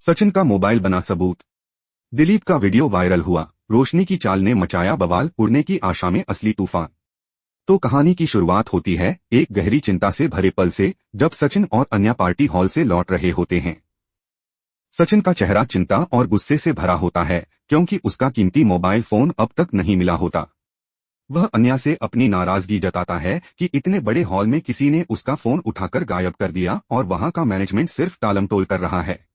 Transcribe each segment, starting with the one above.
सचिन का मोबाइल बना सबूत। दिलीप का वीडियो वायरल हुआ। रोशनी की चाल ने मचाया बवाल, उड़ने की आशा में असली तूफान। तो कहानी की शुरुआत होती है एक गहरी चिंता से भरे पल से, जब सचिन और अन्या पार्टी हॉल से लौट रहे होते हैं। सचिन का चेहरा चिंता और गुस्से से भरा होता है, क्योंकि उसका कीमती मोबाइल फोन अब तक नहीं मिला होता। वह अन्या से अपनी नाराजगी जताता है कि इतने बड़े हॉल में किसी ने उसका फोन उठाकर गायब कर दिया और वहां का मैनेजमेंट सिर्फ टालमटोल कर रहा है।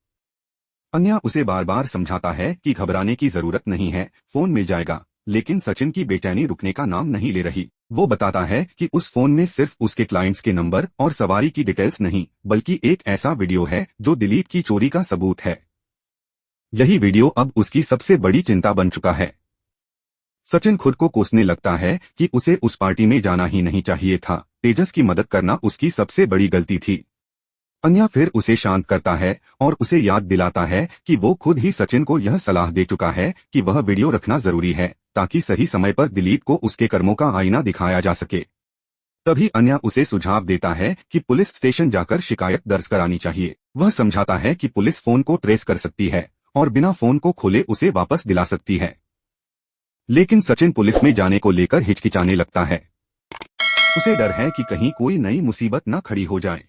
अन्या उसे बार बार समझाता है कि घबराने की जरूरत नहीं है, फोन मिल जाएगा। लेकिन सचिन की बेचैनी रुकने का नाम नहीं ले रही। वो बताता है कि उस फोन में सिर्फ उसके क्लाइंट्स के नंबर और सवारी की डिटेल्स नहीं, बल्कि एक ऐसा वीडियो है जो दिलीप की चोरी का सबूत है। यही वीडियो अब उसकी सबसे बड़ी चिंता बन चुका है। सचिन खुद को कोसने लगता है कि उसे उस पार्टी में जाना ही नहीं चाहिए था। तेजस की मदद करना उसकी सबसे बड़ी गलती थी। अन्या फिर उसे शांत करता है और उसे याद दिलाता है कि वो खुद ही सचिन को यह सलाह दे चुका है कि वह वीडियो रखना जरूरी है, ताकि सही समय पर दिलीप को उसके कर्मों का आईना दिखाया जा सके। तभी अन्या उसे सुझाव देता है कि पुलिस स्टेशन जाकर शिकायत दर्ज करानी चाहिए। वह समझाता है कि पुलिस फोन को ट्रेस कर सकती है और बिना फोन को खोले उसे वापस दिला सकती है। लेकिन सचिन पुलिस में जाने को लेकर हिचकिचाने लगता है। उसे डर है कि कहीं कोई नई मुसीबत न खड़ी हो जाए।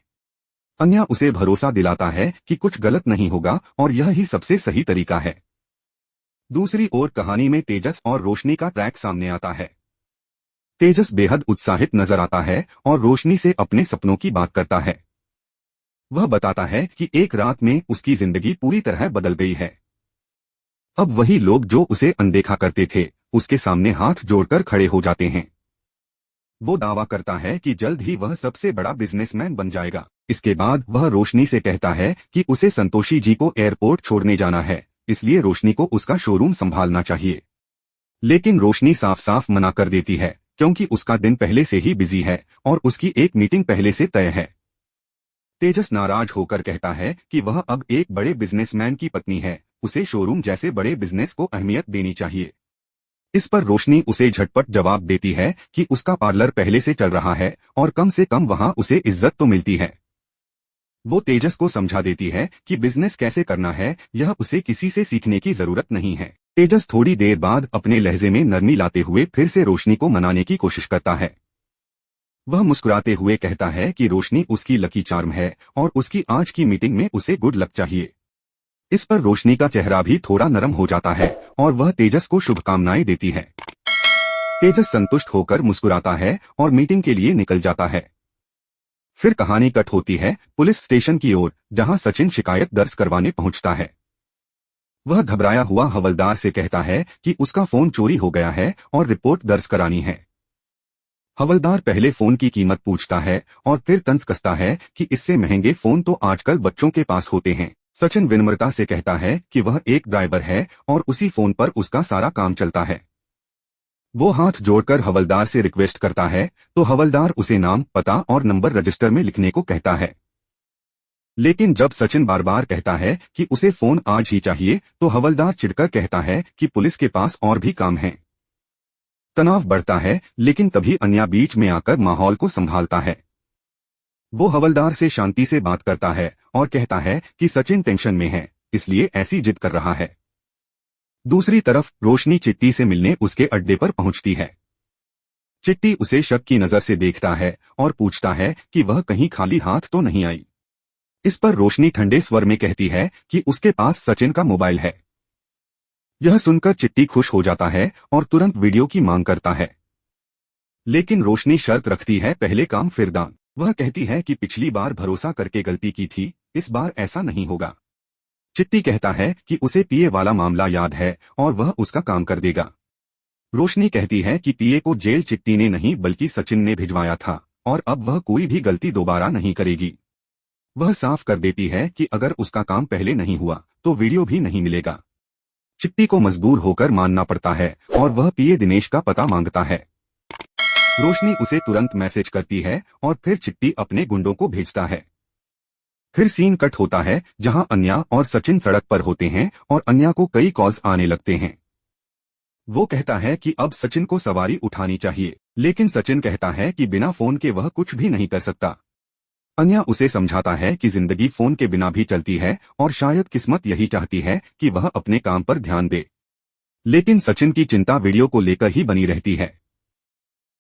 अन्या उसे भरोसा दिलाता है कि कुछ गलत नहीं होगा और यह ही सबसे सही तरीका है। दूसरी ओर कहानी में तेजस और रोशनी का ट्रैक सामने आता है। तेजस बेहद उत्साहित नजर आता है और रोशनी से अपने सपनों की बात करता है। वह बताता है कि एक रात में उसकी जिंदगी पूरी तरह बदल गई है। अब वही लोग जो उसे अनदेखा करते थे, उसके सामने हाथ जोड़कर खड़े हो जाते हैं। वो दावा करता है कि जल्द ही वह सबसे बड़ा बिजनेसमैन बन जाएगा। इसके बाद वह रोशनी से कहता है कि उसे संतोषी जी को एयरपोर्ट छोड़ने जाना है, इसलिए रोशनी को उसका शोरूम संभालना चाहिए। लेकिन रोशनी साफ साफ मना कर देती है, क्योंकि उसका दिन पहले से ही बिजी है और उसकी एक मीटिंग पहले से तय है। तेजस नाराज होकर कहता है कि वह अब एक बड़े बिजनेसमैन की पत्नी है, उसे शोरूम जैसे बड़े बिजनेस को अहमियत देनी चाहिए। इस पर रोशनी उसे झटपट जवाब देती है कि उसका पार्लर पहले से चल रहा है और कम से कम वहां उसे इज्जत तो मिलती है। वो तेजस को समझा देती है कि बिजनेस कैसे करना है, यह उसे किसी से सीखने की जरूरत नहीं है। तेजस थोड़ी देर बाद अपने लहजे में नरमी लाते हुए फिर से रोशनी को मनाने की कोशिश करता है। वह मुस्कुराते हुए कहता है कि रोशनी उसकी लकी चार्म है और उसकी आज की मीटिंग में उसे गुड लक चाहिए। इस पर रोशनी का चेहरा भी थोड़ा नरम हो जाता है और वह तेजस को शुभकामनाएं देती है। तेजस संतुष्ट होकर मुस्कुराता है और मीटिंग के लिए निकल जाता है। फिर कहानी कट होती है पुलिस स्टेशन की ओर, जहां सचिन शिकायत दर्ज करवाने पहुंचता है। वह घबराया हुआ हवलदार से कहता है कि उसका फोन चोरी हो गया है और रिपोर्ट दर्ज करानी है। हवलदार पहले फोन की कीमत पूछता है और फिर तंज कसता है कि इससे महंगे फोन तो आजकल बच्चों के पास होते हैं। सचिन विनम्रता से कहता है कि वह एक ड्राइवर है और उसी फोन पर उसका सारा काम चलता है। वो हाथ जोड़कर हवलदार से रिक्वेस्ट करता है, तो हवलदार उसे नाम, पता और नंबर रजिस्टर में लिखने को कहता है। लेकिन जब सचिन बार बार कहता है कि उसे फोन आज ही चाहिए, तो हवलदार चिढ़कर कहता है कि पुलिस के पास और भी काम है। तनाव बढ़ता है, लेकिन तभी अन्या बीच में आकर माहौल को संभालता है। वो हवलदार से शांति से बात करता है और कहता है कि सचिन टेंशन में है, इसलिए ऐसी जिद कर रहा है। दूसरी तरफ रोशनी चिट्टी से मिलने उसके अड्डे पर पहुंचती है। चिट्टी उसे शक की नजर से देखता है और पूछता है कि वह कहीं खाली हाथ तो नहीं आई। इस पर रोशनी ठंडे स्वर में कहती है कि उसके पास सचिन का मोबाइल है। यह सुनकर चिट्टी खुश हो जाता है और तुरंत वीडियो की मांग करता है। लेकिन रोशनी शर्त रखती है, पहले काम फिर दाम। वह कहती है कि पिछली बार भरोसा करके गलती की थी, इस बार ऐसा नहीं होगा। चिट्टी कहता है कि उसे पीए वाला मामला याद है और वह उसका काम कर देगा। रोशनी कहती है कि पीए को जेल चिट्टी ने नहीं बल्कि सचिन ने भिजवाया था और अब वह कोई भी गलती दोबारा नहीं करेगी। वह साफ कर देती है कि अगर उसका काम पहले नहीं हुआ तो वीडियो भी नहीं मिलेगा। चिट्टी को मजबूर होकर मानना पड़ता है और वह पीए दिनेश का पता मांगता है। रोशनी उसे तुरंत मैसेज करती है और फिर चिट्टी अपने गुंडों को भेजता है। फिर सीन कट होता है जहां अन्या और सचिन सड़क पर होते हैं और अन्या को कई कॉल्स आने लगते हैं। वो कहता है कि अब सचिन को सवारी उठानी चाहिए, लेकिन सचिन कहता है कि बिना फोन के वह कुछ भी नहीं कर सकता। अन्या उसे समझाता है कि जिंदगी फोन के बिना भी चलती है और शायद किस्मत यही चाहती है कि वह अपने काम पर ध्यान दे। लेकिन सचिन की चिंता वीडियो को लेकर ही बनी रहती है।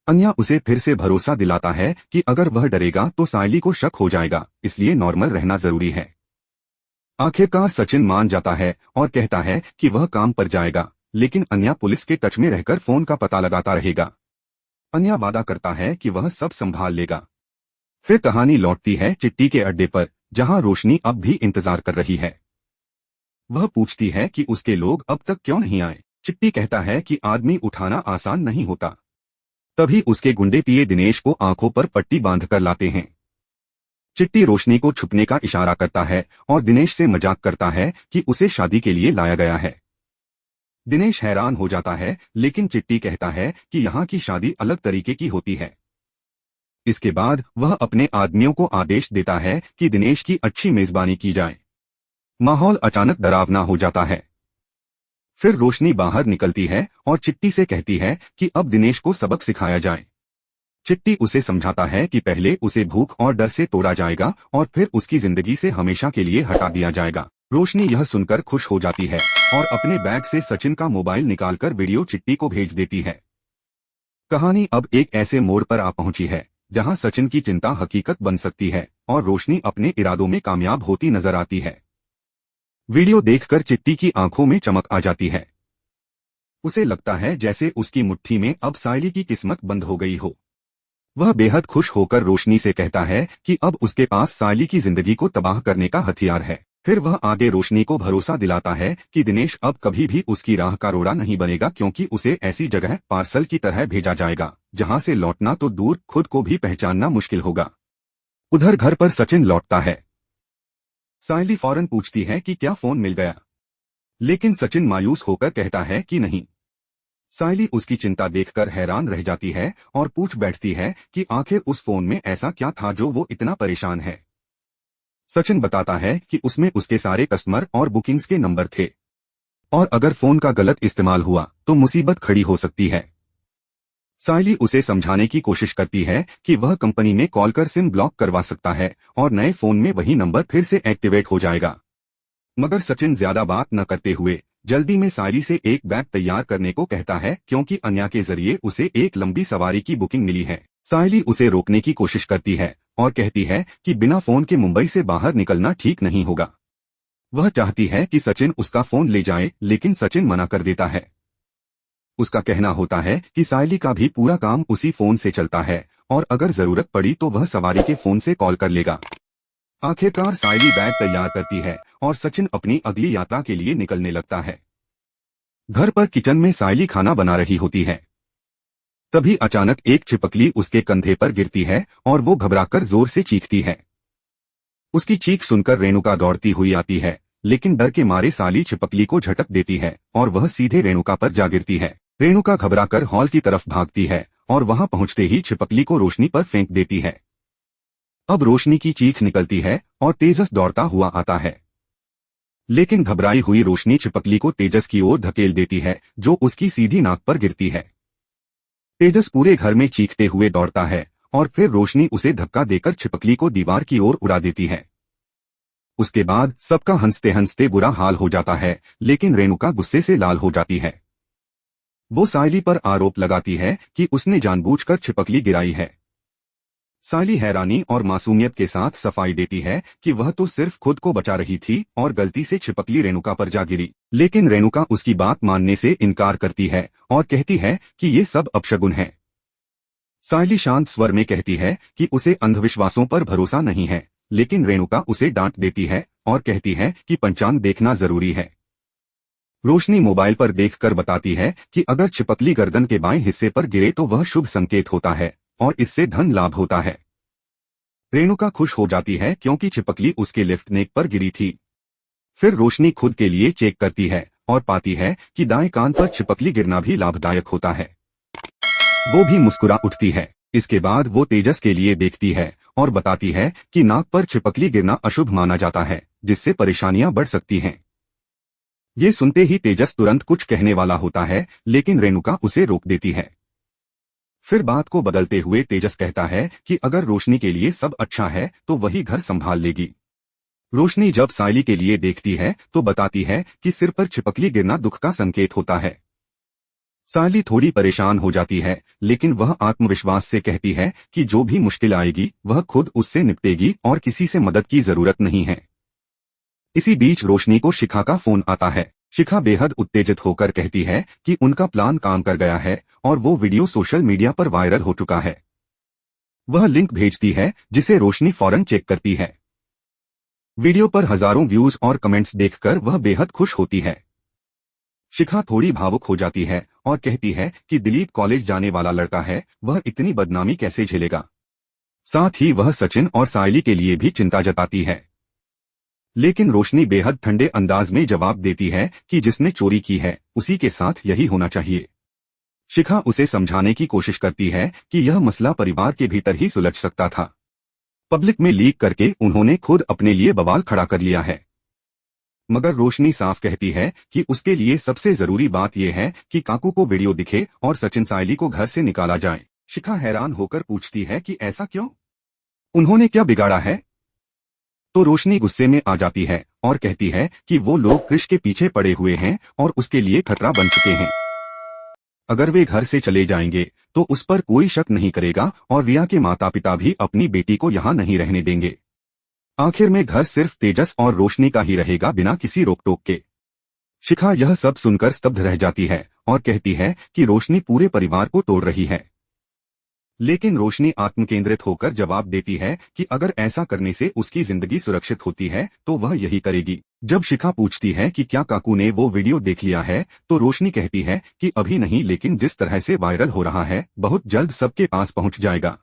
अन्या उसे फिर से भरोसा दिलाता है कि अगर वह डरेगा तो सायली को शक हो जाएगा, इसलिए नॉर्मल रहना जरूरी है। आखिरकार सचिन मान जाता है और कहता है कि वह काम पर जाएगा, लेकिन अन्या पुलिस के टच में रहकर फोन का पता लगाता रहेगा। अन्या वादा करता है कि वह सब संभाल लेगा। फिर कहानी लौटती है चिट्टी के अड्डे पर, जहां रोशनी अब भी इंतजार कर रही है। वह पूछती है कि उसके लोग अब तक क्यों नहीं आए। चिट्टी कहता है कि आदमी उठाना आसान नहीं होता। तभी उसके गुंडे पिए दिनेश को आंखों पर पट्टी बांधकर लाते हैं। चिट्टी रोशनी को छुपने का इशारा करता है और दिनेश से मजाक करता है कि उसे शादी के लिए लाया गया है। दिनेश हैरान हो जाता है, लेकिन चिट्टी कहता है कि यहाँ की शादी अलग तरीके की होती है। इसके बाद वह अपने आदमियों को आदेश देता है कि दिनेश की अच्छी मेजबानी की जाए। माहौल अचानक डरावना हो जाता है। फिर रोशनी बाहर निकलती है और चिट्टी से कहती है कि अब दिनेश को सबक सिखाया जाए। चिट्टी उसे समझाता है कि पहले उसे भूख और डर से तोड़ा जाएगा और फिर उसकी जिंदगी से हमेशा के लिए हटा दिया जाएगा। रोशनी यह सुनकर खुश हो जाती है और अपने बैग से सचिन का मोबाइल निकालकर वीडियो चिट्टी को भेज देती है। कहानी अब एक ऐसे मोड़ पर आ पहुंची है जहां सचिन की चिंता हकीकत बन सकती है और रोशनी अपने इरादों में कामयाब होती नजर आती है। वीडियो देखकर चिट्टी की आंखों में चमक आ जाती है। उसे लगता है जैसे उसकी मुट्ठी में अब सायली की किस्मत बंद हो गई हो। वह बेहद खुश होकर रोशनी से कहता है कि अब उसके पास सायली की जिंदगी को तबाह करने का हथियार है। फिर वह आगे रोशनी को भरोसा दिलाता है कि दिनेश अब कभी भी उसकी राह का रोड़ा नहीं बनेगा, क्योंकि उसे ऐसी जगह पार्सल की तरह भेजा जाएगा जहां से लौटना तो दूर खुद को भी पहचानना मुश्किल होगा। उधर घर पर सचिन लौटता है। सायली फौरन पूछती है कि क्या फोन मिल गया, लेकिन सचिन मायूस होकर कहता है कि नहीं। सायली उसकी चिंता देखकर हैरान रह जाती है और पूछ बैठती है कि आखिर उस फोन में ऐसा क्या था जो वो इतना परेशान है। सचिन बताता है कि उसमें उसके सारे कस्टमर और बुकिंग्स के नंबर थे और अगर फोन का गलत इस्तेमाल हुआ तो मुसीबत खड़ी हो सकती है। सायली उसे समझाने की कोशिश करती है कि वह कंपनी में कॉल कर सिम ब्लॉक करवा सकता है और नए फोन में वही नंबर फिर से एक्टिवेट हो जाएगा। मगर सचिन ज्यादा बात न करते हुए जल्दी में सायली से एक बैग तैयार करने को कहता है, क्योंकि अन्या के जरिए उसे एक लंबी सवारी की बुकिंग मिली है। सायली उसे रोकने की कोशिश करती है और कहती है कि बिना फोन के मुंबई से बाहर निकलना ठीक नहीं होगा। वह चाहती है कि सचिन उसका फोन ले जाए, लेकिन सचिन मना कर देता है। उसका कहना होता है कि सायली का भी पूरा काम उसी फोन से चलता है और अगर जरूरत पड़ी तो वह सवारी के फोन से कॉल कर लेगा। आखिरकार सायली बैग तैयार करती है और सचिन अपनी अगली यात्रा के लिए निकलने लगता है। घर पर किचन में सायली खाना बना रही होती है। तभी अचानक एक छिपकली उसके कंधे पर गिरती है और वो घबराकर जोर से चीखती है। उसकी चीख सुनकर रेणुका दौड़ती हुई आती है, लेकिन डर के मारे सायली छिपकली को झटक देती है और वह सीधे रेणुका पर जा गिरती है। रेणुका घबराकर हॉल की तरफ भागती है और वहां पहुंचते ही छिपकली को रोशनी पर फेंक देती है। अब रोशनी की चीख निकलती है और तेजस दौड़ता हुआ आता है, लेकिन घबराई हुई रोशनी छिपकली को तेजस की ओर धकेल देती है, जो उसकी सीधी नाक पर गिरती है। तेजस पूरे घर में चीखते हुए दौड़ता है और फिर रोशनी उसे धक्का देकर छिपकली को दीवार की ओर उड़ा देती है। उसके बाद सबका हंसते हंसते बुरा हाल हो जाता है, लेकिन रेणुका गुस्से से लाल हो जाती है। वो सायली पर आरोप लगाती है कि उसने जानबूझकर छिपकली गिराई है। सायली हैरानी और मासूमियत के साथ सफाई देती है कि वह तो सिर्फ खुद को बचा रही थी और गलती से छिपकली रेणुका पर जा गिरी, लेकिन रेणुका उसकी बात मानने से इनकार करती है और कहती है कि ये सब अपशगुन है। सायली शांत स्वर में कहती है कि उसे अंधविश्वासों पर भरोसा नहीं है, लेकिन रेणुका उसे डांट देती है और कहती है कि पंचांग देखना जरूरी है। रोशनी मोबाइल पर देखकर बताती है कि अगर छिपकली गर्दन के बाएं हिस्से पर गिरे तो वह शुभ संकेत होता है और इससे धन लाभ होता है। रेणुका खुश हो जाती है क्योंकि छिपकली उसके लेफ्ट नेक पर गिरी थी। फिर रोशनी खुद के लिए चेक करती है और पाती है कि दाएं कान पर छिपकली गिरना भी लाभदायक होता है। वो भी मुस्कुरा उठती है। इसके बाद वो तेजस के लिए देखती है और बताती है कि नाक पर छिपकली गिरना अशुभ माना जाता है, जिससे परेशानियां बढ़ सकती हैं। ये सुनते ही तेजस तुरंत कुछ कहने वाला होता है, लेकिन रेणुका उसे रोक देती है। फिर बात को बदलते हुए तेजस कहता है कि अगर रोशनी के लिए सब अच्छा है तो वही घर संभाल लेगी। रोशनी जब सायली के लिए देखती है तो बताती है कि सिर पर छिपकली गिरना दुख का संकेत होता है। सायली थोड़ी परेशान हो जाती है, लेकिन वह आत्मविश्वास से कहती है कि जो भी मुश्किल आएगी वह खुद उससे निपटेगी और किसी से मदद की जरूरत नहीं है। इसी बीच रोशनी को शिखा का फोन आता है। शिखा बेहद उत्तेजित होकर कहती है कि उनका प्लान काम कर गया है और वो वीडियो सोशल मीडिया पर वायरल हो चुका है। वह लिंक भेजती है जिसे रोशनी फौरन चेक करती है। वीडियो पर हजारों व्यूज और कमेंट्स देखकर वह बेहद खुश होती है। शिखा थोड़ी भावुक हो जाती है और कहती है कि दिलीप कॉलेज जाने वाला लड़का है, वह इतनी बदनामी कैसे झेलेगा। साथ ही वह सचिन और सायली के लिए भी चिंता जताती है। लेकिन रोशनी बेहद ठंडे अंदाज में जवाब देती है कि जिसने चोरी की है उसी के साथ यही होना चाहिए। शिखा उसे समझाने की कोशिश करती है कि यह मसला परिवार के भीतर ही सुलझ सकता था। पब्लिक में लीक करके उन्होंने खुद अपने लिए बवाल खड़ा कर लिया है। मगर रोशनी साफ कहती है कि उसके लिए सबसे जरूरी बात यह है कि काकू को वीडियो दिखे और सचिन सायली को घर से निकाला जाए। शिखा हैरान होकर पूछती है कि ऐसा क्यों, उन्होंने क्या बिगाड़ा है। तो रोशनी गुस्से में आ जाती है और कहती है कि वो लोग कृष के पीछे पड़े हुए हैं और उसके लिए खतरा बन चुके हैं। अगर वे घर से चले जाएंगे तो उस पर कोई शक नहीं करेगा और रिया के माता पिता भी अपनी बेटी को यहाँ नहीं रहने देंगे। आखिर में घर सिर्फ तेजस और रोशनी का ही रहेगा बिना किसी रोक टोक के। शिखा यह सब सुनकर स्तब्ध रह जाती है और कहती है कि रोशनी पूरे परिवार को तोड़ रही है। लेकिन रोशनी आत्मकेंद्रित होकर जवाब देती है कि अगर ऐसा करने से उसकी जिंदगी सुरक्षित होती है तो वह यही करेगी। जब शिखा पूछती है कि क्या काकू ने वो वीडियो देख लिया है तो रोशनी कहती है कि अभी नहीं, लेकिन जिस तरह से वायरल हो रहा है बहुत जल्द सबके पास पहुंच जाएगा।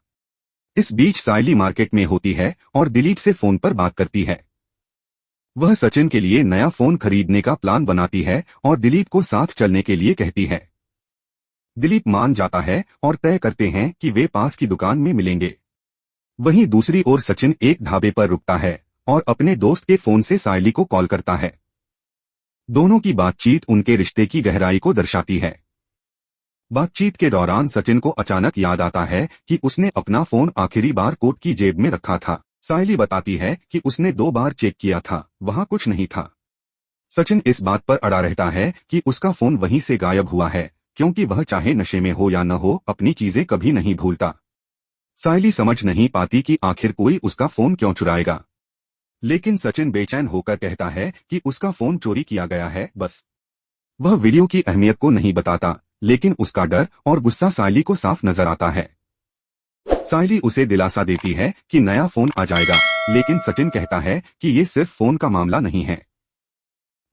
इस बीच सायली मार्केट में होती है और दिलीप से फोन पर बात करती है। वह सचिन के लिए नया फोन खरीदने का प्लान बनाती है और दिलीप को साथ चलने के लिए कहती है। दिलीप मान जाता है और तय करते हैं कि वे पास की दुकान में मिलेंगे। वहीं दूसरी ओर सचिन एक ढाबे पर रुकता है और अपने दोस्त के फोन से सायली को कॉल करता है। दोनों की बातचीत उनके रिश्ते की गहराई को दर्शाती है। बातचीत के दौरान सचिन को अचानक याद आता है कि उसने अपना फोन आखिरी बार कोट की जेब में रखा था। सायली बताती है कि उसने 2 बार चेक किया था, वहां कुछ नहीं था। सचिन इस बात पर अड़ा रहता है कि उसका फोन वहीं से गायब हुआ है, क्योंकि वह चाहे नशे में हो या न हो अपनी चीजें कभी नहीं भूलता। सायली समझ नहीं पाती कि आखिर कोई उसका फोन क्यों चुराएगा। लेकिन सचिन बेचैन होकर कहता है कि उसका फोन चोरी किया गया है बस। वह वीडियो की अहमियत को नहीं बताता, लेकिन उसका डर और गुस्सा सायली को साफ नजर आता है। सायली उसे दिलासा देती है कि नया फोन आ जाएगा, लेकिन सचिन कहता है कि ये सिर्फ फोन का मामला नहीं है,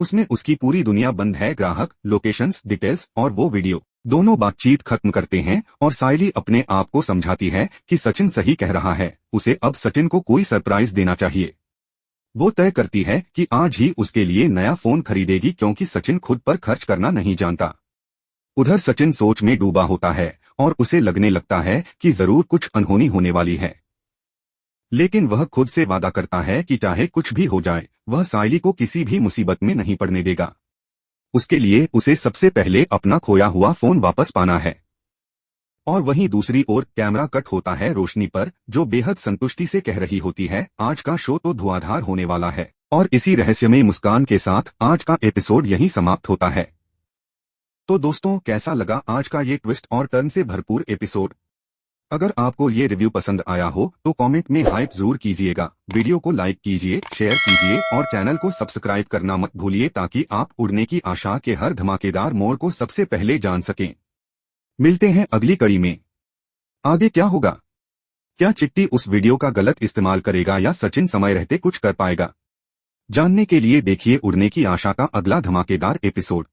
उसमें उसकी पूरी दुनिया बंद है। ग्राहक, लोकेशंस, डिटेल्स और वो वीडियो। दोनों बातचीत खत्म करते हैं और सायली अपने आप को समझाती है कि सचिन सही कह रहा है, उसे अब सचिन को कोई सरप्राइज देना चाहिए। वो तय करती है कि आज ही उसके लिए नया फोन खरीदेगी, क्योंकि सचिन खुद पर खर्च करना नहीं जानता। उधर सचिन सोच में डूबा होता है और उसे लगने लगता है कि जरूर कुछ अनहोनी होने वाली है। लेकिन वह खुद से वादा करता है कि चाहे कुछ भी हो जाए वह सायली को किसी भी मुसीबत में नहीं पड़ने देगा। उसके लिए उसे सबसे पहले अपना खोया हुआ फोन वापस पाना है। और वहीं दूसरी ओर कैमरा कट होता है रोशनी पर, जो बेहद संतुष्टि से कह रही होती है, आज का शो तो धुआंधार होने वाला है। और इसी रहस्यमय मुस्कान के साथ आज का एपिसोड यहीं समाप्त होता है। तो दोस्तों, कैसा लगा आज का ये ट्विस्ट और टर्न से भरपूर एपिसोड? अगर आपको ये रिव्यू पसंद आया हो तो कमेंट में हाइप जरूर कीजिएगा। वीडियो को लाइक कीजिए, शेयर कीजिए और चैनल को सब्सक्राइब करना मत भूलिए, ताकि आप उड़ने की आशा के हर धमाकेदार मोड़ को सबसे पहले जान सकें। मिलते हैं अगली कड़ी में। आगे क्या होगा? क्या चिट्टी उस वीडियो का गलत इस्तेमाल करेगा या सचिन समय रहते कुछ कर पाएगा? जानने के लिए देखिए उड़ने की आशा का अगला धमाकेदार एपिसोड।